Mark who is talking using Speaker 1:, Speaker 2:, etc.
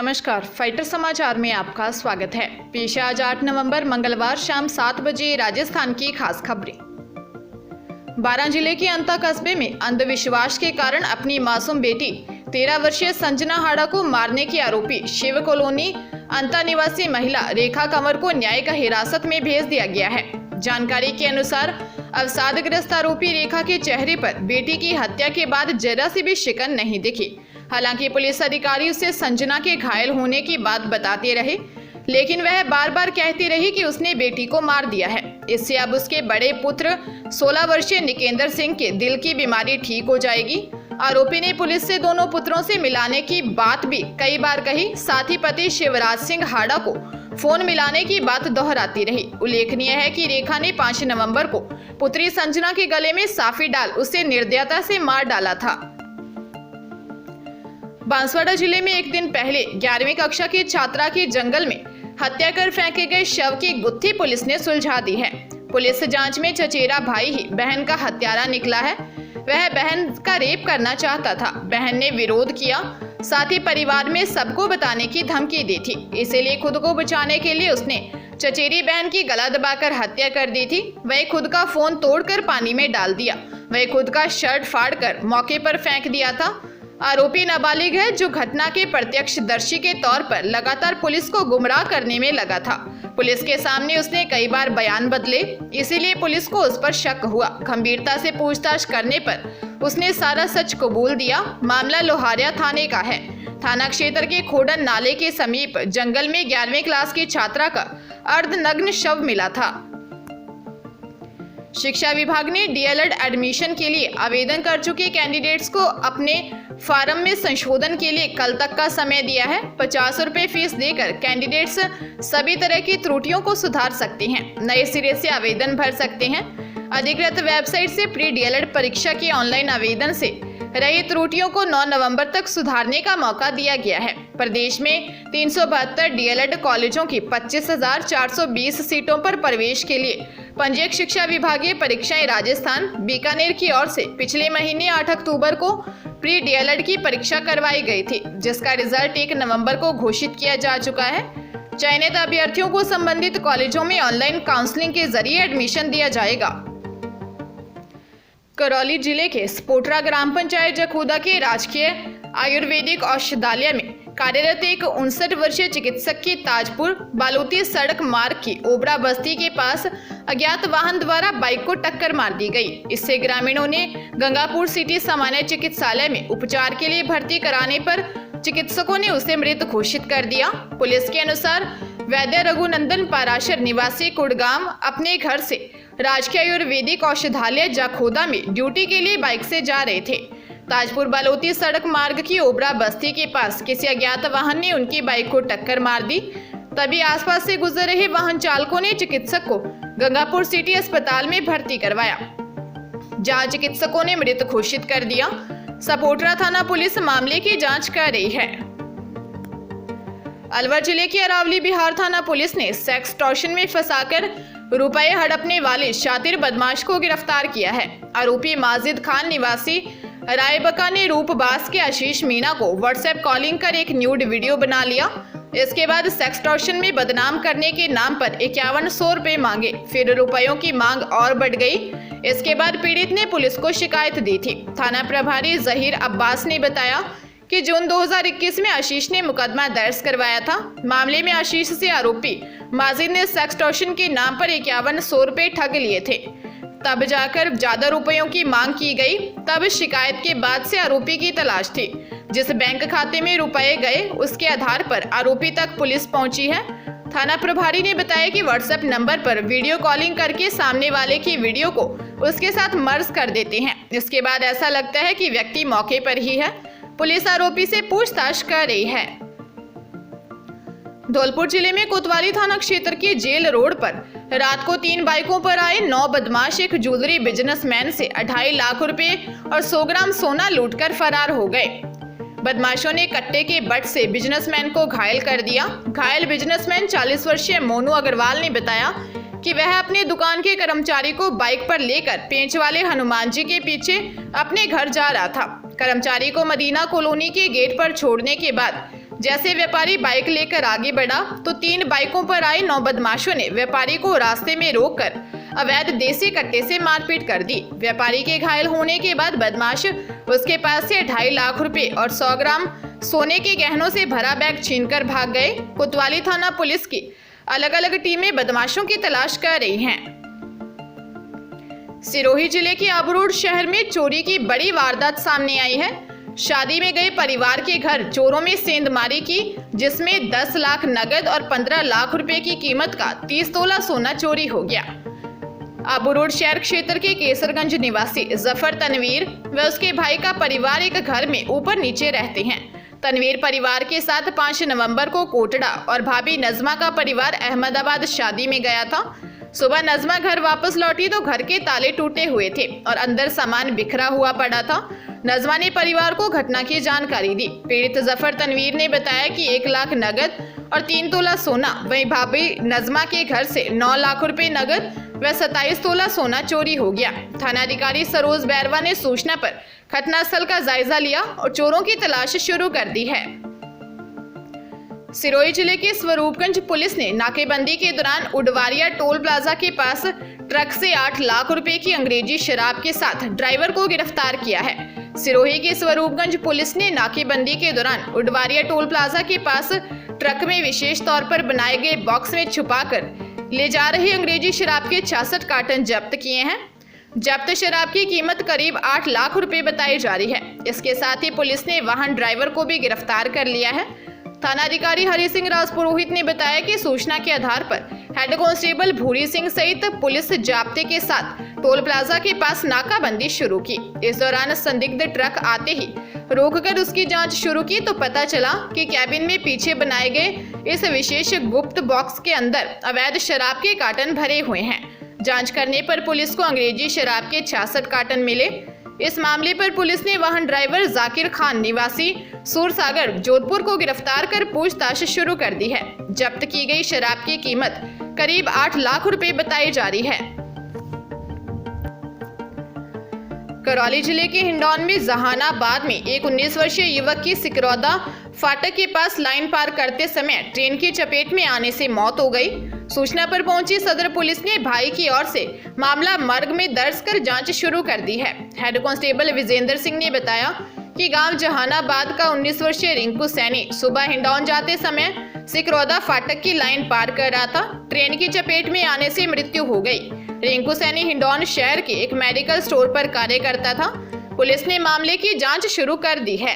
Speaker 1: नमस्कार, फाइटर समाचार में आपका स्वागत है। पेश है आज 8 नवंबर मंगलवार शाम 7 बजे राजस्थान की खास खबरें। बारां जिले के अंता कस्बे में अंधविश्वास के कारण अपनी मासूम बेटी 13 वर्षीय संजना हाड़ा को मारने के आरोपी शिव कॉलोनी अंता निवासी महिला रेखा कंवर को न्यायिक हिरासत में भेज दिया गया है। जानकारी के अनुसार अवसादग्रस्त आरोपी रेखा के चेहरे पर बेटी की हत्या के बाद जरा सी भी शिकन नहीं दिखी। हालांकि पुलिस अधिकारी उसे संजना के घायल होने की बात बताते रहे, लेकिन वह बार बार कहती रही कि उसने बेटी को मार दिया है। इससे अब उसके बड़े पुत्र 16 वर्षीय निकेंद्र सिंह के दिल की बीमारी ठीक हो जाएगी। आरोपी ने पुलिस से दोनों पुत्रों से मिलाने की बात भी कई बार कही, साथ ही पति शिवराज सिंह हाड़ा को फोन मिलाने की बात दोहराती रही। उल्लेखनीय है कि रेखा ने 5 नवंबर को पुत्री संजना के गले में साफी डाल उसे निर्दयता से मार डाला था। बांसवाड़ा जिले में एक दिन पहले 11वीं कक्षा की छात्रा की जंगल में हत्या कर फेंके गए शव की गुत्थी पुलिस ने सुलझा दी है। पुलिस जांच में चचेरा भाई ही बहन का हत्यारा निकला है। वह बहन का रेप करना चाहता था। बहन ने विरोध किया, साथ ही परिवार में सबको बताने की धमकी दी थी। इसीलिए खुद को बचाने के लिए उसने चचेरी बहन की गला दबाकर हत्या कर दी थी। वह खुद का फोन तोड़कर पानी में डाल दिया। वह खुद का शर्ट फाड़कर मौके पर फेंक दिया था। आरोपी नाबालिग है, जो घटना के प्रत्यक्षदर्शी के तौर पर लगातार पुलिस को गुमराह करने में लगा था। पुलिस के सामने उसने कई बार बयान बदले, इसीलिए पुलिस को उस पर शक हुआ। गंभीरता से पूछताछ करने पर उसने सारा सच कबूल दिया। मामला लोहारिया थाने का है। थाना क्षेत्र के खोडन नाले के समीप जंगल में 11वीं क्लास की छात्रा का अर्धनग्न शव मिला था। शिक्षा विभाग ने डीएलएड एडमिशन के लिए आवेदन कर चुके कैंडिडेट्स को अपने फार्म में संशोधन के लिए कल तक का समय दिया है। 50 रुपए फीस देकर कैंडिडेट्स सभी तरह की त्रुटियों को सुधार सकते हैं, नए सिरे से आवेदन भर सकते हैं। अधिकृत वेबसाइट से प्री डीएलएड परीक्षा के ऑनलाइन आवेदन से रही त्रुटियों को 9 नवंबर तक सुधारने का मौका दिया गया है। प्रदेश में 372 डीएलएड कॉलेजों की 25,420 सीटों पर प्रवेश के लिए पंजीयक शिक्षा विभागीय परीक्षाएं राजस्थान बीकानेर की ओर से पिछले महीने 8 अक्टूबर को प्री डीएलएड की परीक्षा करवाई गई थी, जिसका रिजल्ट 1 नवंबर को घोषित किया जा चुका है। चयनित अभ्यर्थियों को संबंधित कॉलेजों में ऑनलाइन काउंसलिंग के जरिए एडमिशन दिया जाएगा। करौली जिले के स्पोटरा ग्राम पंचायत जखूदा के राजकीय आयुर्वेदिक औषधालय में कार्यरत एक 59 वर्षीय चिकित्सक की ताजपुर बालोती सड़क मार्ग की ओबरा बस्ती के पास अज्ञात वाहन द्वारा बाइक को टक्कर मार दी गई। इससे ग्रामीणों ने गंगापुर सिटी सामान्य चिकित्सालय में उपचार के लिए भर्ती कराने पर चिकित्सकों ने उसे मृत घोषित कर दिया। पुलिस के अनुसार वैद्य रघुनंदन पाराशर निवासी कुड़गाम अपने घर से राजकीय आयुर्वेदिक औषधालय जखोदा में ड्यूटी के लिए बाइक से जा रहे थे। ताजपुर बालोती सड़क मार्ग की ओबरा बस्ती के पास किसी अज्ञात वाहन ने उनकी बाइक को टक्कर मार दी। तभी आसपास से गुजर रहे वाहन चालकों ने चिकित्सक को गंगापुर सिटी अस्पताल में भर्ती करवाया, जहां चिकित्सकों ने मृत घोषित कर दिया। सपोटरा थाना पुलिस मामले की जांच कर रही है। अलवर जिले के अरावली बिहार थाना पुलिस ने सेक्सटॉर्शन में फंसाकर रुपए हड़पने वाले शातिर बदमाश को गिरफ्तार किया है। आरोपी माजिद खान निवासी रायबका ने रूपबास के आशीष मीणा को व्हाट्सएप कॉलिंग कर एक न्यूड वीडियो बना लिया। इसके बाद सेक्सटॉर्शन में बदनाम करने के नाम पर 5100 रुपए मांगे। फिर रुपयों की मांग और बढ़ गई। इसके बाद पीड़ित ने पुलिस को शिकायत दी थी। थाना प्रभारी जहीर अब्बास ने बताया कि जून 2021 में आशीष ने मुकदमा दर्ज करवाया था। मामले में आशीष से आरोपी माजिद ने सेक्सटॉर्शन के नाम पर 5100 रुपए ठग लिए थे। तब जाकर ज्यादा रुपयों की मांग की गई। तब शिकायत के बाद से आरोपी की तलाश थी। जिस बैंक खाते में रुपए गए उसके आधार पर आरोपी तक पुलिस पहुंची है। थाना प्रभारी ने बताया कि व्हाट्सएप नंबर पर वीडियो कॉलिंग करके सामने वाले की वीडियो को उसके साथ मर्ज कर देते हैं। इसके बाद ऐसा लगता है कि व्यक्ति मौके पर ही है। पुलिस आरोपी से पूछताछ कर रही है। धौलपुर जिले में कोतवाली थाना क्षेत्र के जेल रोड पर रात को 3 बाइकों पर आए 9 बदमाश एक ज्वेलरी बिजनेसमैन से 2.5 लाख रुपए और 100 ग्राम सोना लूटकर फरार हो गए। बदमाशों ने कट्टे के बट से बिजनेसमैन को घायल कर दिया। घायल बिजनेसमैन 40 वर्षीय मोनू अग्रवाल ने बताया कि वह अपने दुकान के कर्मचारी को बाइक पर लेकर पेंच वाले हनुमान जी के पीछे अपने घर जा रहा था। कर्मचारी को मदीना कॉलोनी के गेट पर छोड़ने के बाद जैसे व्यापारी बाइक लेकर आगे बढ़ा तो 3 बाइकों पर आए 9 बदमाशों ने व्यापारी को रास्ते में रोककर अवैध देसी कट्टे से मारपीट कर दी। व्यापारी के घायल होने के बाद बदमाश उसके पास से 2.5 लाख रुपए और 100 ग्राम सोने के गहनों से भरा बैग छीनकर भाग गए। कोतवाली थाना पुलिस की अलग अलग टीमें बदमाशों की तलाश कर रही हैं। सिरोही जिले के अबरोड शहर में चोरी की बड़ी वारदात सामने आई है। शादी में गए परिवार के घर चोरों में सेंधमारी की, जिसमें 10 लाख नगद और 15 लाख रुपए की कीमत का 30 तोला सोना चोरी हो गया। अबरोड शहर क्षेत्र के केसरगंज निवासी जफर तनवीर व उसके भाई का परिवार एक घर में ऊपर नीचे रहते हैं। तनवीर परिवार के साथ 5 नवंबर को कोटड़ा और भाभी नजमा का परिवार अहमदाबाद शादी में गया था। सुबह नजमा घर वापस लौटी तो घर के ताले टूटे हुए थे और अंदर सामान बिखरा हुआ पड़ा था। नजमा ने परिवार को घटना की जानकारी दी। पीड़ित जफर तनवीर ने बताया कि 1 लाख नगद और 3 तोला सोना, वहीं भाभी नजमा के घर से 9 लाख रुपए नगद व 27 तोला सोना चोरी हो गया। थानाधिकारी सरोज बैरवा ने सूचना पर घटनास्थल का जायजा लिया और चोरों की तलाश शुरू कर दी है। सिरोही जिले के स्वरूपगंज पुलिस ने नाकेबंदी के दौरान उडवारिया टोल प्लाजा के पास ट्रक से 8 लाख रुपए की अंग्रेजी शराब के साथ ड्राइवर को गिरफ्तार किया है। सिरोही के स्वरूपगंज पुलिस ने नाकेबंदी के दौरान उडवारिया टोल प्लाजा के पास ट्रक में विशेष तौर पर बनाए गए बॉक्स में छुपाकर ले जा रहे अंग्रेजी शराब के 66 कार्टन जब्त किए हैं। जब्त शराब की कीमत करीब 8 लाख रुपए बताई जा रही है। इसके साथ ही पुलिस ने वाहन ड्राइवर को भी गिरफ्तार कर लिया है। थानाधिकारी हरि सिंह राजपुरोहित ने बताया कि सूचना के आधार पर हेड कांस्टेबल भूरी सिंह सहित पुलिस जाब्ते के साथ टोल प्लाजा के पास नाकाबंदी शुरू की। इस दौरान संदिग्ध ट्रक आते ही रोककर उसकी जांच शुरू की तो पता चला कि कैबिन में पीछे बनाए गए इस विशेष गुप्त बॉक्स के अंदर अवैध शराब के कार्टन भरे हुए हैं। जांच करने पर पुलिस को अंग्रेजी शराब के 66 कार्टन मिले। इस मामले पर पुलिस ने वाहन ड्राइवर जाकिर खान निवासी सूरसागर जोधपुर को गिरफ्तार कर पूछताछ शुरू कर दी है। जब्त की गई शराब की कीमत करीब 8 लाख रुपए बताई जा रही है। करौली जिले के हिंडौन में जहानाबाद में एक 19 वर्षीय युवक की सिकरौदा फाटक के पास लाइन पार करते समय ट्रेन की चपेट में आने से मौत हो गई। सूचना पर पहुंची सदर पुलिस ने भाई की ओर से मामला मर्ग में दर्ज कर जांच शुरू कर दी है। हेड कांस्टेबल विजेंद्र सिंह ने बताया कि गांव जहानाबाद का 19 वर्षीय रिंकू सैनी सुबह हिंडौन जाते समय सिकरौदा फाटक की लाइन पार कर रहा था। ट्रेन की चपेट में आने से मृत्यु हो गई। रिंकू सैनी हिंडौन शहर के एक मेडिकल स्टोर पर कार्य करता था। पुलिस ने मामले की जांच शुरू कर दी है।